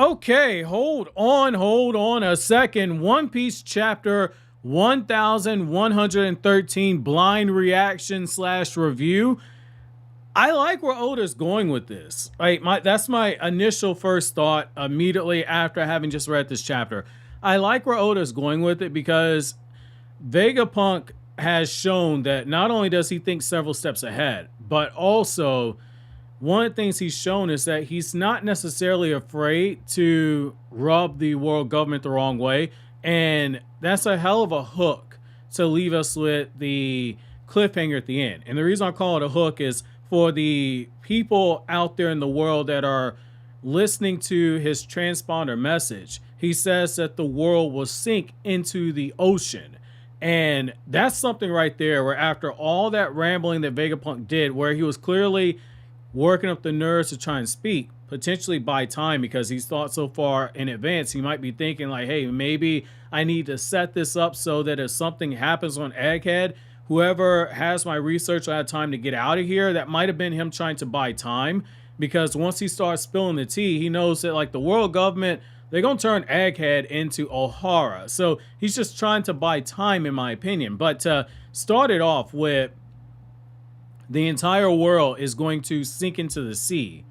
Okay, hold on a second. One Piece chapter 1113 blind reaction slash review. I like where Oda's going with this. That's my initial first thought immediately after having just read this chapter. I like where Oda's going with it because Vegapunk has shown that not only does he think several steps ahead, but also one of the things he's shown is that he's not necessarily afraid to rub the world government the wrong way. And that's a hell of a hook to leave us with the cliffhanger at the end. And the reason I call it a hook is for the people out there in the world that are listening to his transponder message. He says that the world will sink into the ocean. And that's something right there where after all that rambling that Vegapunk did, where he was clearly working up the nerves to try and speak, potentially buy time because he's thought so far in advance. He might be thinking like, hey, maybe I need to set this up so that if something happens on Egghead, whoever has my research will have time to get out of here. That might have been him trying to buy time because once he starts spilling the tea, he knows that like the world government, they're going to turn Egghead into Ohara. So he's just trying to buy time in my opinion. But to start it off with the entire world is going to sink into the sea.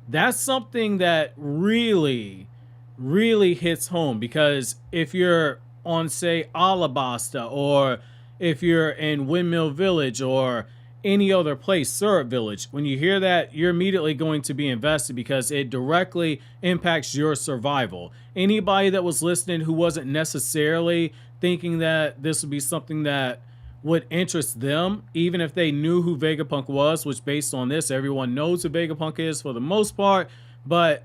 That's something that really, really hits home because if you're on, say, Alabasta, or if you're in Windmill Village or any other place, Syrup Village, when you hear that, you're immediately going to be invested because it directly impacts your survival. Anybody that was listening who wasn't necessarily thinking that this would be something that would interest them, even if they knew who Vegapunk was, which based on this, everyone knows who Vegapunk is for the most part, but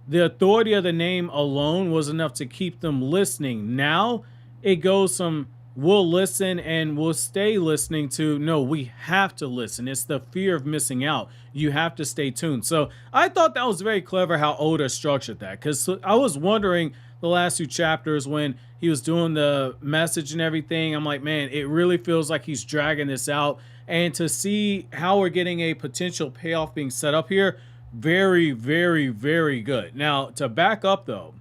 the authority of the name alone was enough to keep them listening. Now it goes from we'll listen and we'll stay listening to no, we have to listen. It's the fear of missing out. You have to stay tuned. So I thought that was very clever how Oda structured that, because I was wondering the last two chapters when he was doing the message and everything, I'm like, man, it really feels like he's dragging this out. And to see how we're getting a potential payoff being set up here, very, very, very good. Now, to back up though,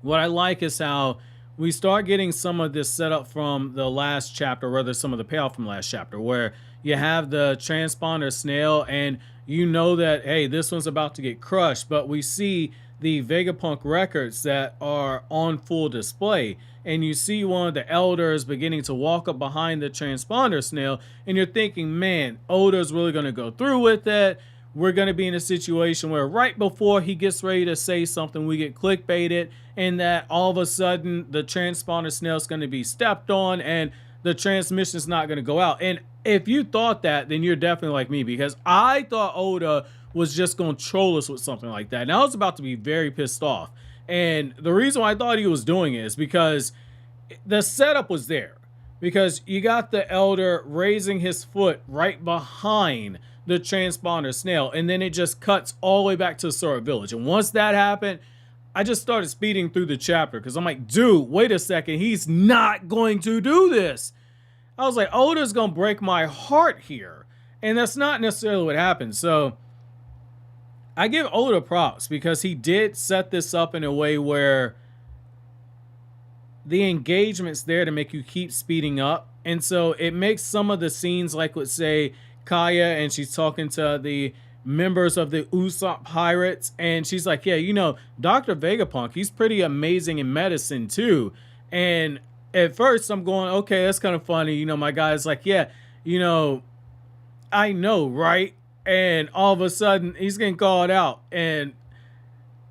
what I like is how we start getting some of this set up from the last chapter, or rather some of the payoff from last chapter, where you have the transponder snail and you know that, hey, this one's about to get crushed, but we see the Vegapunk records that are on full display, and you see one of the elders beginning to walk up behind the transponder snail, and you're thinking, man, Oda's really going to go through with it. We're going to be in a situation where right before he gets ready to say something, we get clickbaited, and that all of a sudden the transponder snail is going to be stepped on and the transmission is not going to go out. And if you thought that, then you're definitely like me, because I thought Oda was just going to troll us with something like that. And I was about to be very pissed off. And the reason why I thought he was doing it is because the setup was there. Because you got the elder raising his foot right behind the transponder snail, and then it just cuts all the way back to the Syrup Village. And once that happened, I just started speeding through the chapter because I'm like, dude, wait a second, he's not going to do this. I was like, Oda's gonna break my heart here, and that's not necessarily what happened. So I give Oda props because he did set this up in a way where the engagement's there to make you keep speeding up, and so it makes some of the scenes, like let's say Kaya and she's talking to the members of the Usopp Pirates, and she's like, yeah, you know, Dr. Vegapunk, he's pretty amazing in medicine too. And at first I'm going, okay, that's kind of funny, you know, my guy's like, yeah, you know, I know, right? And all of a sudden he's getting called out, and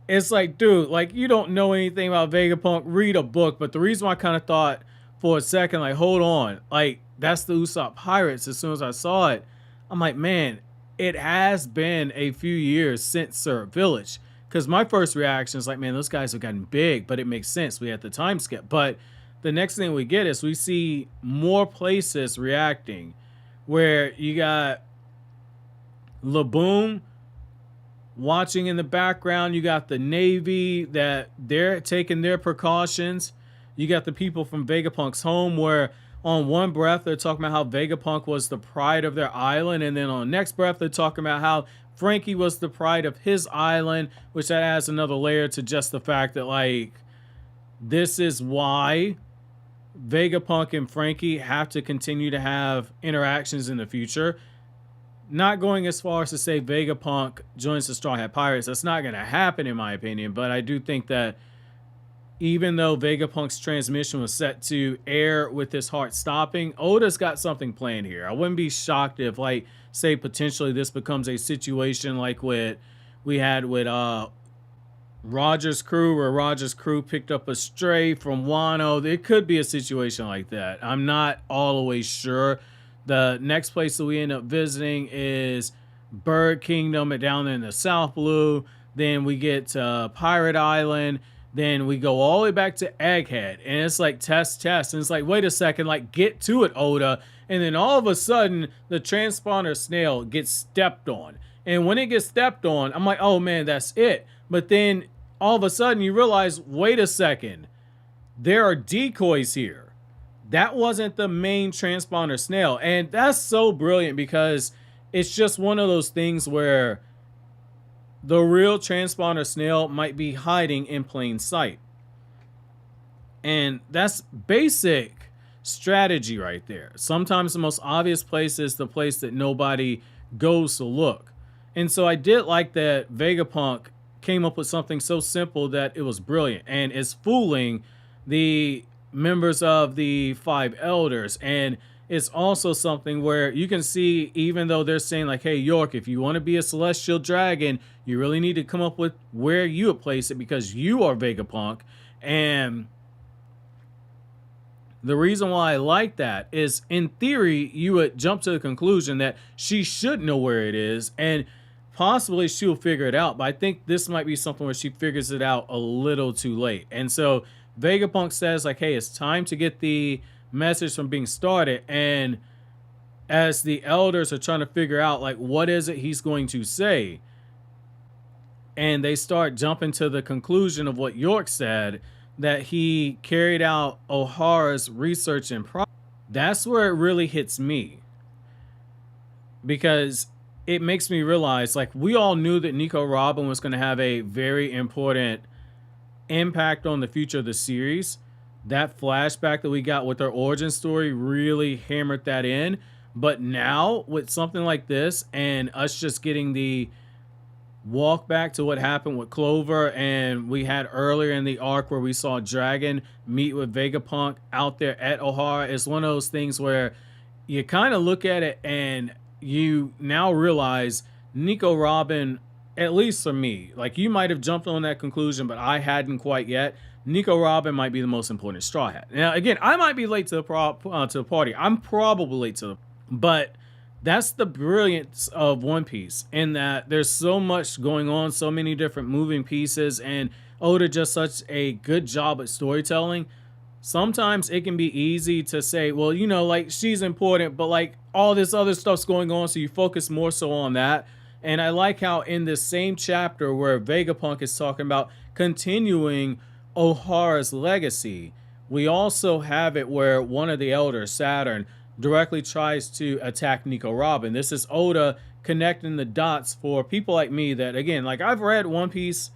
it's like, dude, like, you don't know anything about Vegapunk, read a book. But the reason why I kind of thought for a second, like, hold on, like, that's the Usopp Pirates. As soon as I saw it, I'm like, man, it has been a few years since Syrup Village. Because my first reaction is like, man, those guys have gotten big, but it makes sense. We had the time skip. But the next thing we get is we see more places reacting, where you got Laboon watching in the background. You got the Navy that they're taking their precautions. You got the people from Vegapunk's home, where on one breath they're talking about how Vegapunk was the pride of their island, and then on the next breath they're talking about how Frankie was the pride of his island, which that adds another layer to just the fact that, like, this is why Vegapunk and Frankie have to continue to have interactions in the future. Not going as far as to say Vegapunk joins the Straw Hat Pirates. That's not going to happen, in my opinion. But I do think that even though Vegapunk's transmission was set to air with his heart stopping, Oda's got something planned here. I wouldn't be shocked if, like, say potentially this becomes a situation like what we had with Roger's crew, where Roger's crew picked up a stray from Wano. It could be a situation like that. I'm not always sure. The next place that we end up visiting is Bird Kingdom down there in the South Blue. Then we get to Pirate Island. Then we go all the way back to Egghead. And it's like test. And it's like, wait a second, like, get to it, Oda. And then all of a sudden, the transponder snail gets stepped on. And when it gets stepped on, I'm like, oh man, that's it. But then all of a sudden you realize, wait a second, there are decoys here. That wasn't the main transponder snail. And that's so brilliant because it's just one of those things where the real transponder snail might be hiding in plain sight. And that's basic strategy right there. Sometimes the most obvious place is the place that nobody goes to look. And so I did like that Vegapunk came up with something so simple that it was brilliant and is fooling the members of the five elders. And it's also something where you can see, even though they're saying like, hey, York, if you want to be a celestial dragon, you really need to come up with where you would place it because you are Vegapunk. And the reason why I like that is, in theory, you would jump to the conclusion that she should know where it is and possibly she'll figure it out. But I think this might be something where she figures it out a little too late. And so Vegapunk says like, hey, it's time to get the message from being started. And as the elders are trying to figure out like, what is it he's going to say? And they start jumping to the conclusion of what York said, that he carried out O'Hara's research and that's where it really hits me. Because it makes me realize, like, we all knew that Nico Robin was going to have a very important impact on the future of the series. That flashback that we got with our origin story really hammered that in. But now, with something like this, and us just getting the walk back to what happened with Clover, and we had earlier in the arc where we saw Dragon meet with Vegapunk out there at O'Hara, it's one of those things where you kind of look at it and you now realize Nico Robin, at least for me, like, you might have jumped on that conclusion, but I hadn't quite yet. Nico Robin might be the most important Straw Hat. Now, again, I might be late to the party. I'm probably late to the, but that's the brilliance of One Piece, in that there's so much going on, so many different moving pieces, and Oda just such a good job at storytelling. Sometimes it can be easy to say, well, you know, like, she's important, but like all this other stuff's going on, so you focus more so on that. And I like how in this same chapter where Vegapunk is talking about continuing O'Hara's legacy, we also have it where one of the elders, Saturn, directly tries to attack Nico Robin. This is Oda connecting the dots for people like me that, again, like, I've read One Piece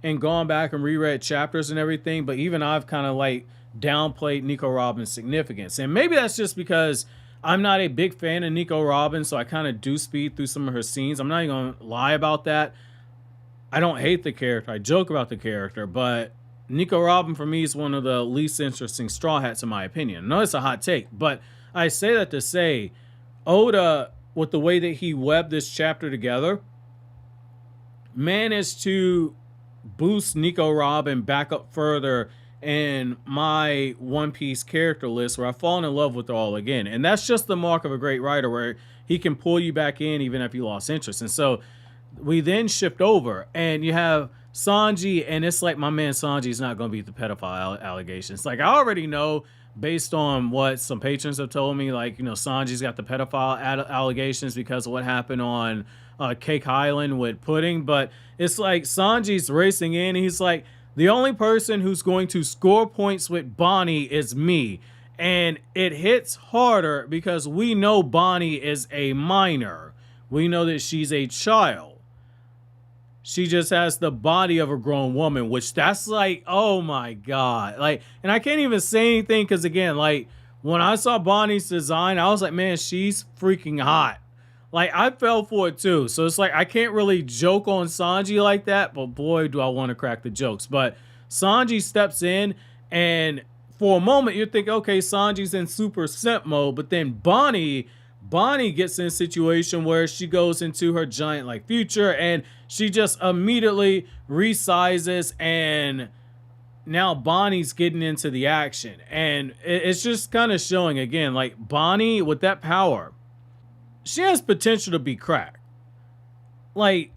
and gone back and reread chapters and everything, but even I've kind of like downplayed Nico Robin's significance. And maybe that's just because I'm not a big fan of Nico Robin, so I kind of do speed through some of her scenes. I'm not even going to lie about that. I don't hate the character. I joke about the character, but Nico Robin for me is one of the least interesting Straw Hats in my opinion. I know it's a hot take, but I say that to say Oda, with the way that he webbed this chapter together, managed to boost Nico Robin back up further in my One Piece character list, where I've fallen in love with her all again. And that's just the mark of a great writer, where he can pull you back in even if you lost interest. And so we then shift over and you have Sanji, and it's like, my man Sanji's not going to beat the pedophile allegations. Like, I already know, based on what some patrons have told me, like, you know, Sanji's got the pedophile allegations because of what happened on Cake Island with Pudding. But it's like Sanji's racing in. He's like, the only person who's going to score points with Bonnie is me. And it hits harder because we know Bonnie is a minor. We know that she's a child. She just has the body of a grown woman, which that's like, oh my God. Like, and I can't even say anything because, again, like, when I saw Bonnie's design, I was like, man, she's freaking hot. Like, I fell for it too. So it's like, I can't really joke on Sanji like that, but boy, do I want to crack the jokes. But Sanji steps in, and for a moment, you're thinking, okay, Sanji's in super simp mode, but then Bonnie gets in a situation where she goes into her giant like future, and she just immediately resizes, and now Bonnie's getting into the action. And it's just kind of showing, again, like, Bonnie with that power, she has potential to be cracked. Like,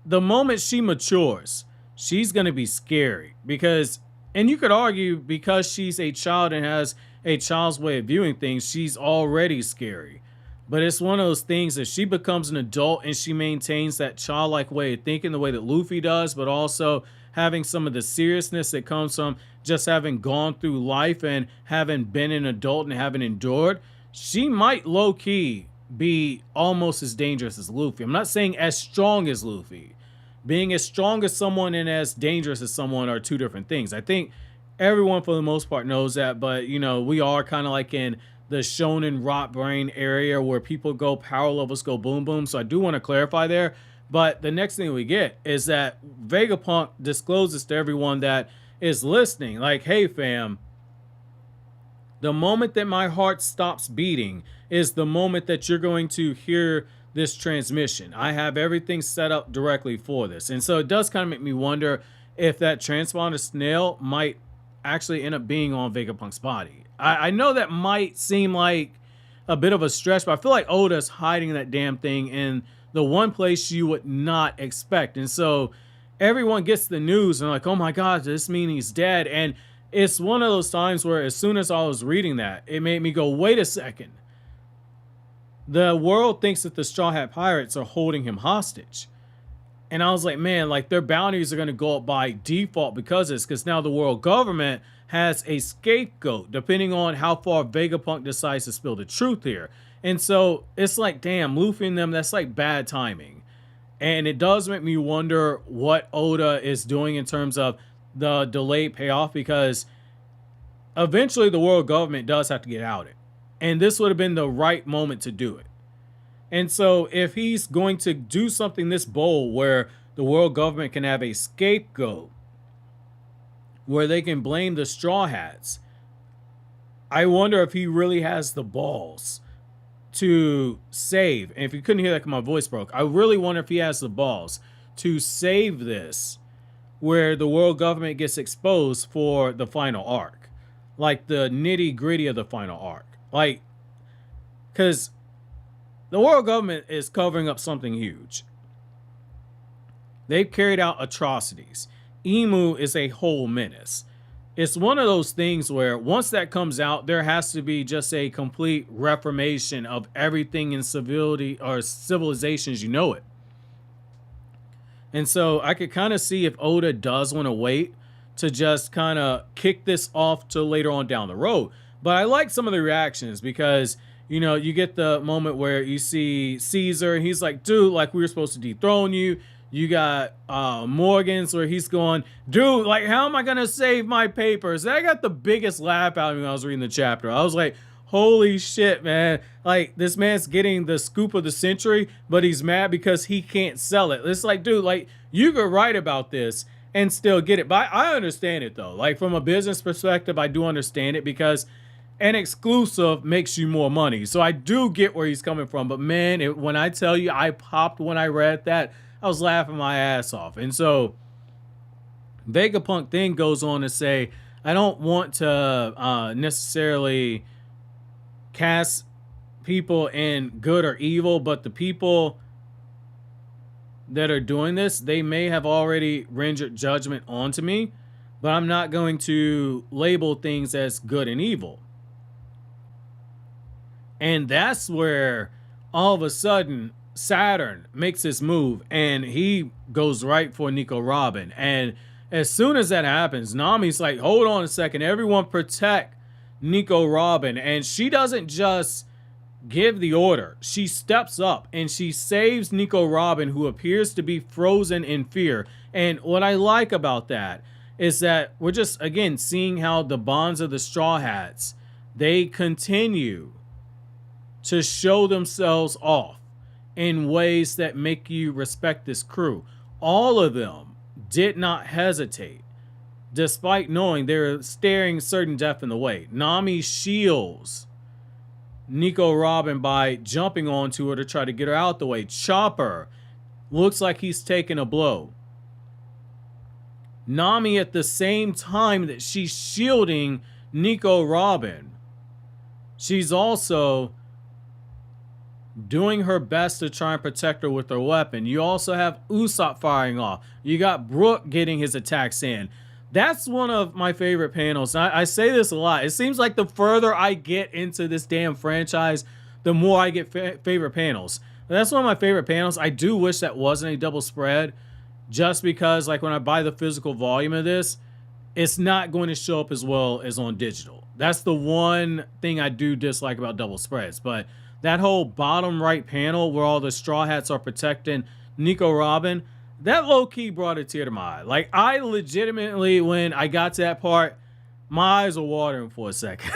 the moment she matures, she's going to be scary because, and you could argue because she's a child and has a child's way of viewing things, she's already scary. But it's one of those things that she becomes an adult and she maintains that childlike way of thinking the way that Luffy does, but also having some of the seriousness that comes from just having gone through life and having been an adult and having endured. She might low-key be almost as dangerous as Luffy. I'm not saying as strong as Luffy. Being as strong as someone and as dangerous as someone are two different things. I think everyone for the most part knows that, but you know, we are kind of like in the shonen rot brain area where people go power levels go boom boom. So I do want to clarify there. But the next thing we get is that Vegapunk discloses to everyone that is listening, like, hey fam, the moment that my heart stops beating is the moment that you're going to hear this transmission. I have everything set up directly for this. And so it does kind of make me wonder if that transponder snail might actually end up being on Vegapunk's body. I know that might seem like a bit of a stretch, but I feel like Oda's hiding that damn thing in the one place you would not expect. And so everyone gets the news and like, oh my God, does this mean he's dead? And it's one of those times where as soon as I was reading that, it made me go, wait a second. The world thinks that the Straw Hat Pirates are holding him hostage. And I was like, man, like their bounties are going to go up by default because of this, because now the world government has a scapegoat depending on how far Vegapunk decides to spill the truth here. And so it's like, damn, Luffy and them, that's like bad timing. And it does make me wonder what Oda is doing in terms of the delayed payoff, because eventually the world government does have to get outed. And this would have been the right moment to do it. And so if he's going to do something this bold where the world government can have a scapegoat where they can blame the Straw Hats, I wonder if he really has the balls to save. And if you couldn't hear that because my voice broke, I really wonder if he has the balls to save this where the world government gets exposed for the final arc. Like the nitty gritty of the final arc. Like, because the world government is covering up something huge. They've carried out atrocities. Emu is a whole menace. It's one of those things where once that comes out, there has to be just a complete reformation of everything in civility or civilization as you know it. And so I could kind of see if Oda does want to wait to just kind of kick this off to later on down the road. But I like some of the reactions because, you know, you get the moment where you see Caesar and he's like, dude, like we were supposed to dethrone you. You got Morgan's where he's going, dude, like, how am I going to save my papers? And I got the biggest laugh out of me when I was reading the chapter. I was like, holy shit, man. Like, this man's getting the scoop of the century, but he's mad because he can't sell it. It's like, dude, like, you could write about this and still get it. But I understand it, though. Like, from a business perspective, I do understand it because an exclusive makes you more money. So I do get where he's coming from. But, man, when I tell you I popped when I read that, I was laughing my ass off. And so Vegapunk then goes on to say, I don't want to necessarily cast people in good or evil, but the people that are doing this, they may have already rendered judgment onto me, but I'm not going to label things as good and evil. And that's where all of a sudden Saturn makes his move and he goes right for Nico Robin. And as soon as that happens, Nami's like, hold on a second, everyone protect Nico Robin, and she doesn't just give the order. She steps up and she saves Nico Robin, who appears to be frozen in fear. And what I like about that is that we're just, again, seeing how the bonds of the Straw Hats, they continue to show themselves off in ways that make you respect this crew. All of them did not hesitate, despite knowing they're staring certain death in the way. Nami shields Nico Robin by jumping onto her to try to get her out the way. Chopper looks like he's taking a blow. Nami, at the same time that she's shielding Nico Robin, she's also doing her best to try and protect her with her weapon. You also have Usopp firing off. You got Brook getting his attacks in. That's one of my favorite panels. I say this a lot. It seems like the further I get into this damn franchise, the more I get favorite panels. That's one of my favorite panels. I do wish that wasn't a double spread, just because like when I buy the physical volume of this, it's not going to show up as well as on digital. That's the one thing I do dislike about double spreads. But that whole bottom right panel where all the Straw Hats are protecting Nico Robin, that low-key brought a tear to my eye. Like, I legitimately, when I got to that part, my eyes were watering for a second.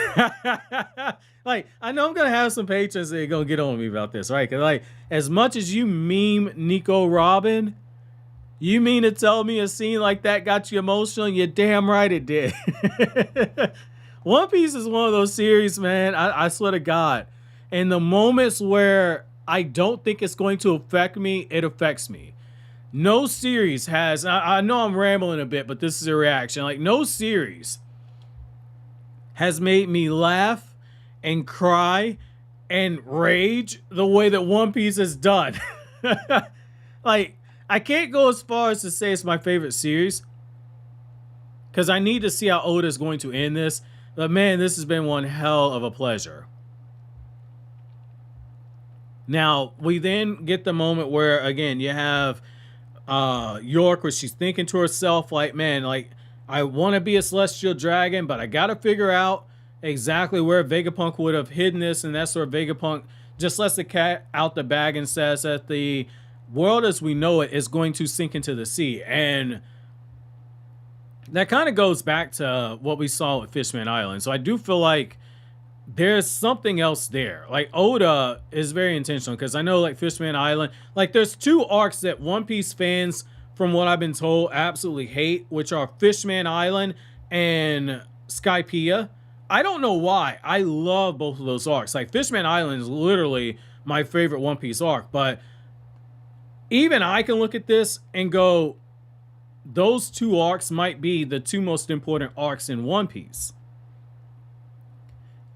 Like, I know I'm going to have some patrons that are going to get on me about this, right? Because, like, as much as you meme Nico Robin, you mean to tell me a scene like that got you emotional? You're damn right it did. One Piece is one of those series, man, I swear to God. In the moments where I don't think it's going to affect me, it affects me. No series has, I know I'm rambling a bit, but this is a reaction. Like, no series has made me laugh and cry and rage the way that One Piece has done. Like, I can't go as far as to say it's my favorite series, because I need to see how Oda's going to end this. But man, this has been one hell of a pleasure. Now, we then get the moment where, again, you have York, where she's thinking to herself, like, man, like, I want to be a celestial dragon, but I got to figure out exactly where Vegapunk would have hidden this. And that's where Vegapunk just lets the cat out the bag and says that the world as we know it is going to sink into the sea. And that kind of goes back to what we saw with Fishman Island. So I do feel like there's something else there. Like, Oda is very intentional, because I know, like, Fishman Island, like, there's two arcs that One Piece fans, from what I've been told, absolutely hate, which are Fishman Island and Skypiea. I don't know why. I love both of those arcs. Like, Fishman Island is literally my favorite One Piece arc, but even I can look at this and go, those two arcs might be the two most important arcs in One Piece.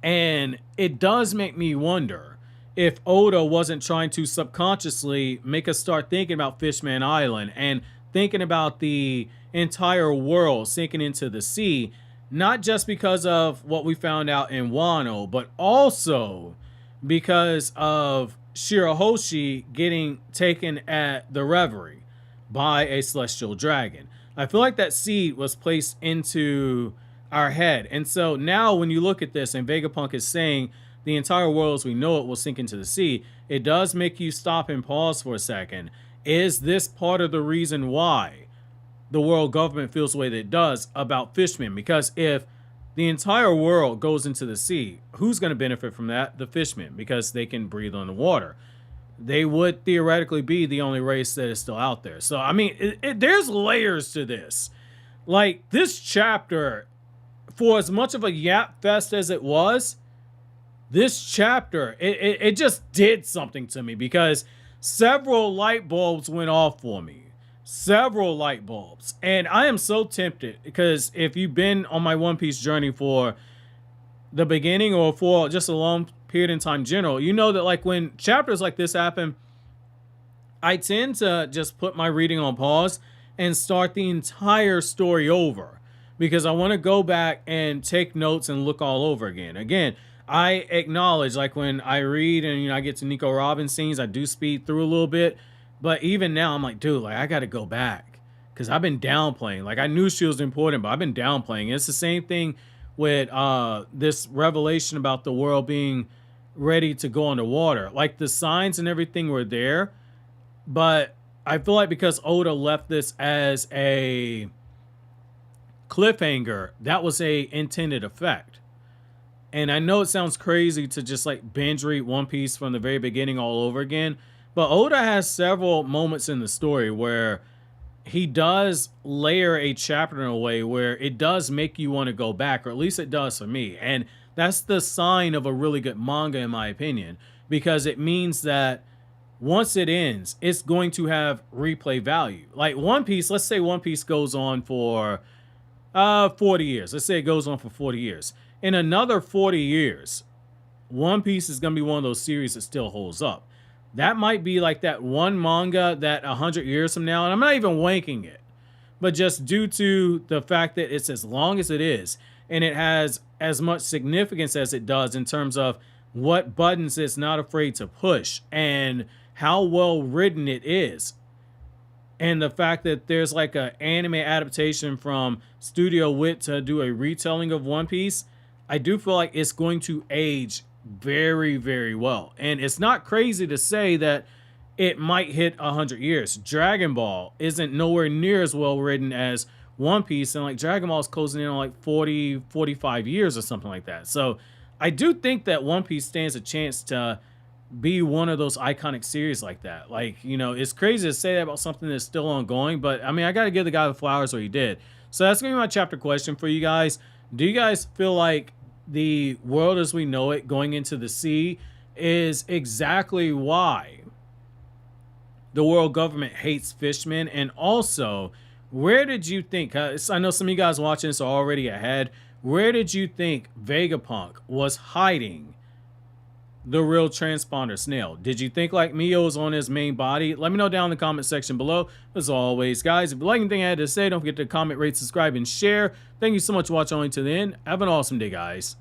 And it does make me wonder if Oda wasn't trying to subconsciously make us start thinking about Fishman Island and thinking about the entire world sinking into the sea, not just because of what we found out in Wano, but also because of Shirahoshi getting taken at the Reverie by a celestial dragon. I feel like that seed was placed into our head. And so now when you look at this and Vegapunk is saying the entire world as we know it will sink into the sea, it does make you stop and pause for a second. Is this part of the reason why the world government feels the way that it does about fishmen? Because if the entire world goes into the sea, who's going to benefit from that? The fishmen, because they can breathe on the water. They would theoretically be the only race that is still out there. So, I mean, there's layers to this. Like, this chapter, for as much of a yap fest as it was, this chapter, it just did something to me, because several light bulbs went off for me. Several light bulbs. And I am so tempted, because if you've been on my One Piece journey for the beginning or for just a long period in time in general, you know that, like, when chapters like this happen, I tend to just put my reading on pause and start the entire story over, because I want to go back and take notes and look all over again. Again, I acknowledge, like, when I read and, I get to Nico Robin scenes, I do speed through a little bit. But even now, I'm like, dude, like, I got to go back, because I've been downplaying. Like, I knew she was important, but I've been downplaying. It's the same thing with this revelation about the world being ready to go underwater. Like the signs and everything were there, but I feel like because Oda left this as a cliffhanger, that was a intended effect. And I know it sounds crazy to just like binge read One Piece from the very beginning all over again, but Oda has several moments in the story where he does layer a chapter in a way where it does make you want to go back, or at least it does for me. And that's the sign of a really good manga, in my opinion, because it means that once it ends, it's going to have replay value. Like One Piece, let's say One Piece goes on for 40 years. Let's say it goes on for 40 years. In another 40 years, One Piece is going to be one of those series that still holds up. That might be like that one manga that 100 years from now, and I'm not even wanking it, but just due to the fact that it's as long as it is, and it has as much significance as it does in terms of what buttons it's not afraid to push and how well written it is. And the fact that there's like an anime adaptation from Studio Wit to do a retelling of One Piece, I do feel like it's going to age very, very well. And it's not crazy to say that it might hit 100 years. Dragon Ball isn't nowhere near as well written as One Piece, and like Dragon Ball is closing in on like 40, 45 years or something like that. So I do think that One Piece stands a chance to be one of those iconic series like that. Like, you know, it's crazy to say that about something that's still ongoing, but I mean, I got to give the guy the flowers what he did. So that's going to be my chapter question for you guys. Do you guys feel like the world as we know it going into the sea is exactly why the world government hates fishmen? And also, where did you think, I know some of you guys watching this are already ahead, where did you think Vegapunk was hiding the real transponder snail? Did you think like Mio's on his main body? Let me know down in the comment section below. As always, guys, if you like anything I had to say, don't forget to comment, rate, subscribe, and share. Thank you so much for watching only to the end. Have an awesome day, guys.